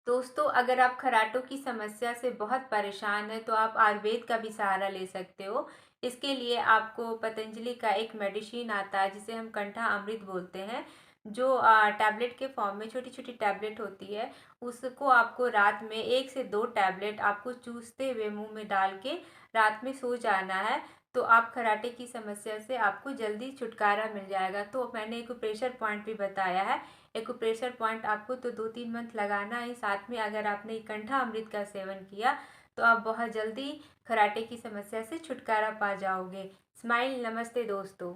दोस्तों, अगर आप खराटों की समस्या से बहुत परेशान हैं तो आप आयुर्वेद का भी सहारा ले सकते हो। इसके लिए आपको पतंजलि का एक मेडिसिन आता है जिसे हम कंठा अमृत बोलते हैं, जो टैबलेट के फॉर्म में छोटी छोटी टैबलेट होती है। उसको आपको रात में 1 से 2 टैबलेट आपको चूसते हुए मुंह में डाल के रात में सो जाना है। तो आप खराटे की समस्या से आपको जल्दी छुटकारा मिल जाएगा। तो मैंने एक प्रेशर पॉइंट भी बताया है। एक्यूप्रेशर पॉइंट आपको तो 2-3 मंथ लगाना है। साथ में अगर आपने कंठा अमृत का सेवन किया तो आप बहुत जल्दी खराटे की समस्या से छुटकारा पा जाओगे। स्माइल। नमस्ते दोस्तों।